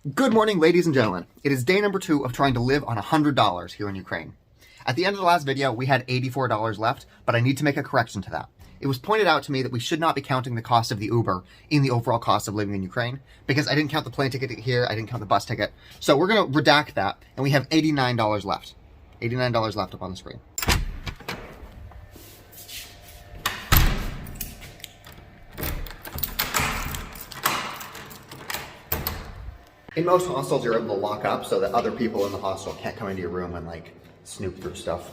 Good morning, ladies and gentlemen. It is day number 2 of trying to live on $100 here in Ukraine. At the end of the last video, we had $84 left, but I need to make a correction to that. It was pointed out to me that we should not be counting the cost of the Uber in the overall cost of living in Ukraine, because I didn't count the plane ticket here, I didn't count the bus ticket. So we're going to redact that, and we have $89 left. $89 left up on the screen. In most hostels, you're able to lock up so that other people in the hostel can't come into your room and like snoop through stuff.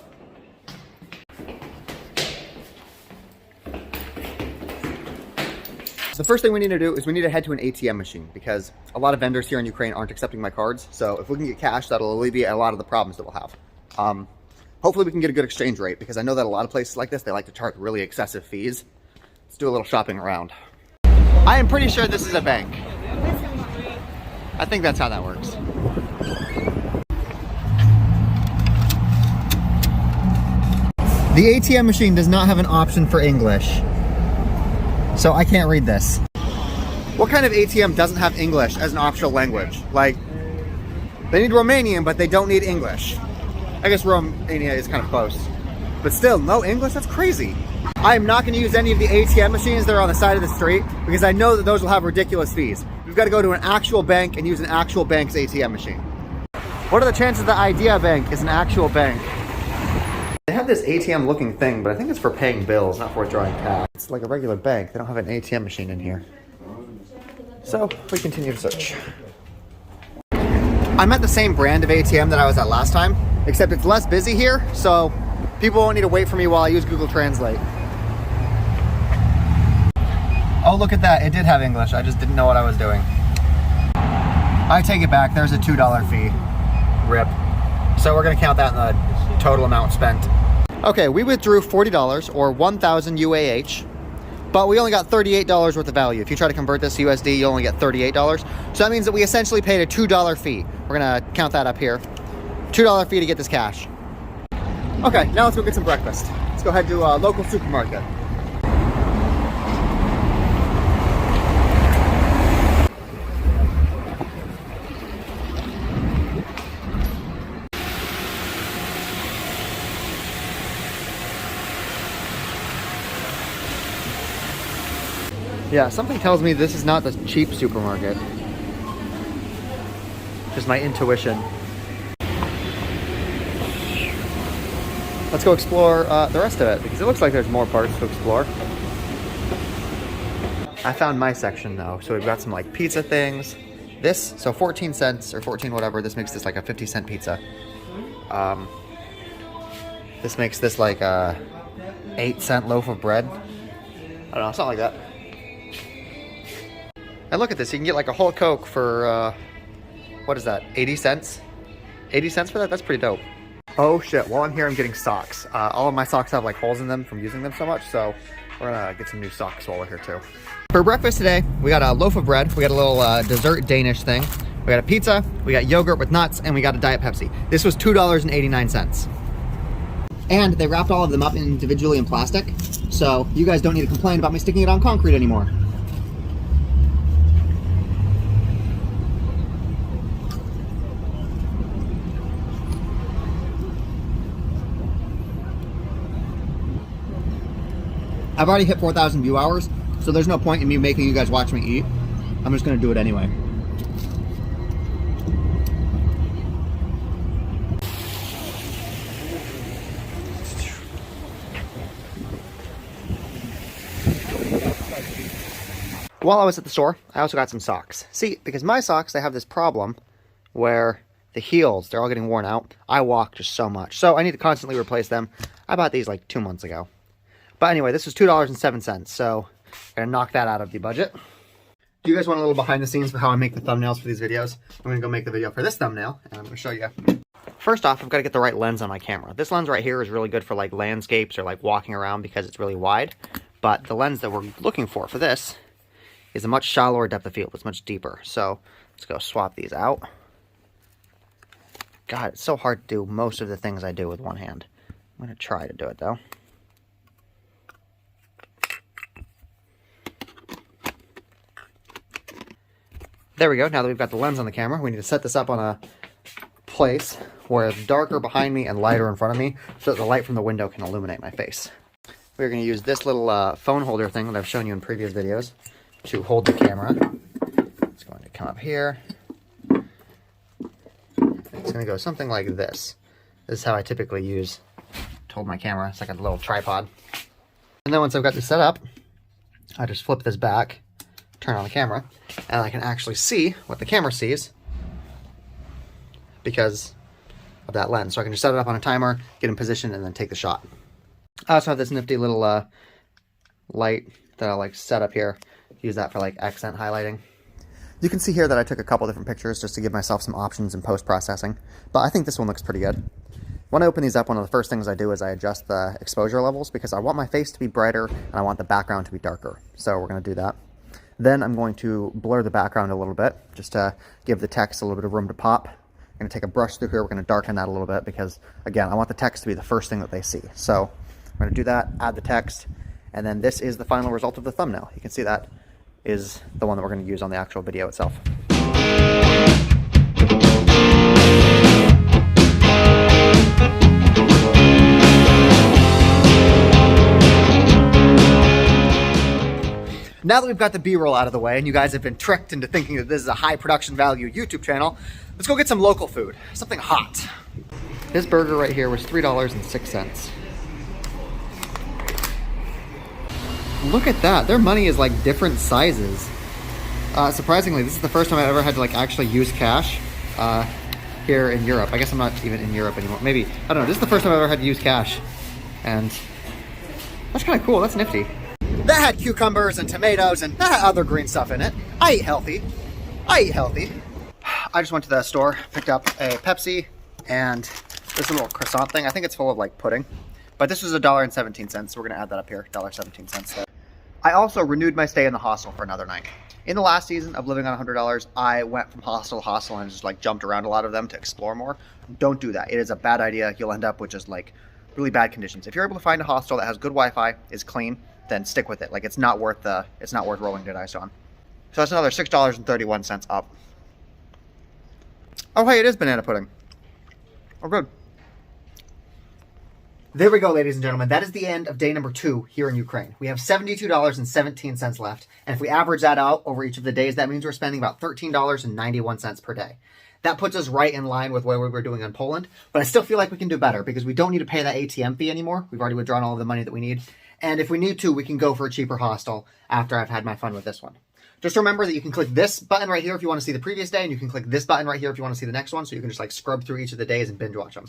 The first thing we need to do is we need to head to an ATM machine because a lot of vendors here in Ukraine aren't accepting my cards. So if we can get cash, that'll alleviate a lot of the problems that we'll have. Hopefully we can get a good exchange rate because I know that a lot of places like this, they like to charge really excessive fees. Let's do a little shopping around. I am pretty sure this is a bank. I think that's how that works. The ATM machine does not have an option for English, so I can't read this. What kind of ATM doesn't have English as an optional language? Like, they need Romanian, but they don't need English. I guess Romania is kind of close. But still, no English? That's crazy. I am not going to use any of the ATM machines that are on the side of the street because I know that those will have ridiculous fees. We've got to go to an actual bank and use an actual bank's ATM machine. What are the chances that Idea Bank is an actual bank? They have this ATM looking thing, but I think it's for paying bills, not for withdrawing cash. It's like a regular bank. They don't have an ATM machine in here. So we continue to search. I'm at the same brand of ATM that I was at last time, except it's less busy here, so people won't need to wait for me while I use Google Translate. Oh, look at that. It did have English. I just didn't know what I was doing. I take it back. There's a $2 fee. RIP. So we're going to count that in the total amount spent. Okay, we withdrew $40 or 1,000 UAH, but we only got $38 worth of value. If you try to convert this to USD, you only get $38. So that means that we essentially paid a $2 fee. We're going to count that up here. $2 fee to get this cash. Okay, now let's go get some breakfast. Let's go head to a local supermarket. Yeah, something tells me this is not the cheap supermarket. Just my intuition. Let's go explore the rest of it, because it looks like there's more parts to explore. I found my section though, so we've got some like pizza things. This, so 14 cents or 14 whatever, this makes this like a 50-cent pizza. This makes this like a 8-cent loaf of bread. I don't know, something like that. And look at this, you can get like a whole Coke for, what is that, 80 cents? 80 cents for that? That's pretty dope. Oh shit, while I'm here I'm getting socks. All of my socks have like holes in them from using them so much, so we're gonna get some new socks while we're here too. For breakfast today, we got a loaf of bread, we got a little dessert Danish thing, we got a pizza, we got yogurt with nuts, and we got a Diet Pepsi. This was $2.89. And they wrapped all of them up individually in plastic, so you guys don't need to complain about me sticking it on concrete anymore. I've already hit 4,000 view hours, so there's no point in me making you guys watch me eat. I'm just gonna do it anyway. While I was at the store, I also got some socks. See, because my socks, they have this problem where the heels, they're all getting worn out. I walk just so much, so I need to constantly replace them. I bought these like 2 months ago. But anyway, this was $2.07, so I'm gonna knock that out of the budget. Do you guys want a little behind the scenes for how I make the thumbnails for these videos? I'm gonna go make the video for this thumbnail, and I'm gonna show you. First off, I've got to get the right lens on my camera. This lens right here is really good for like landscapes or like walking around because it's really wide. But the lens that we're looking for this is a much shallower depth of field. It's much deeper. So let's go swap these out. God, it's so hard to do most of the things I do with one hand. I'm gonna try to do it though. There we go. Now that we've got the lens on the camera, we need to set this up on a place where it's darker behind me and lighter in front of me so that the light from the window can illuminate my face. We're going to use this little phone holder thing that I've shown you in previous videos to hold the camera. It's going to come up here. It's going to go something like this. This is how I typically use to hold my camera. It's like a little tripod. And then once I've got this set up, I just flip this back, turn on the camera, and I can actually see what the camera sees because of that lens. So I can just set it up on a timer, get in position, and then take the shot. I also have this nifty little light that I'll like set up here. Use that for like accent highlighting. You can see here that I took a couple different pictures just to give myself some options in post-processing, but I think this one looks pretty good. When I open these up, one of the first things I do is I adjust the exposure levels because I want my face to be brighter and I want the background to be darker. So we're going to do that. Then I'm going to blur the background a little bit just to give the text a little bit of room to pop. I'm going to take a brush through here. We're going to darken that a little bit because, again, I want the text to be the first thing that they see. So I'm going to do that, add the text, and then this is the final result of the thumbnail. You can see that is the one that we're going to use on the actual video itself. Now that we've got the B-roll out of the way and you guys have been tricked into thinking that this is a high production value YouTube channel, let's go get some local food, something hot. This burger right here was $3.06. Look at that, their money is like different sizes. Surprisingly, this is the first time I've ever had to like actually use cash here in Europe. I guess I'm not even in Europe anymore. Maybe, I don't know, this is the first time I've ever had to use cash. And that's kind of cool, that's nifty. That had cucumbers and tomatoes and that had other green stuff in it. I eat healthy. I just went to the store, picked up a Pepsi and this little croissant thing. I think it's full of like pudding. But this was $1.17, so we're gonna add that up here, $1.17. I also renewed my stay in the hostel for another night. In the last season of living on $100, I went from hostel to hostel and just like jumped around a lot of them to explore more. Don't do that. It is a bad idea. You'll end up with just like really bad conditions. If you're able to find a hostel that has good Wi-Fi, is clean, then stick with it. Like it's not worth rolling the dice on. So that's another $6.31 up. Oh hey, it is banana pudding. Oh good. There we go, ladies and gentlemen. That is the end of day number 2 here in Ukraine. We have $72.17 left. And if we average that out over each of the days, that means we're spending about $13.91 per day. That puts us right in line with what we were doing in Poland. But I still feel like we can do better because we don't need to pay that ATM fee anymore. We've already withdrawn all of the money that we need. And if we need to, we can go for a cheaper hostel after I've had my fun with this one. Just remember that you can click this button right here if you want to see the previous day, and you can click this button right here if you want to see the next one, so you can just like scrub through each of the days and binge watch them.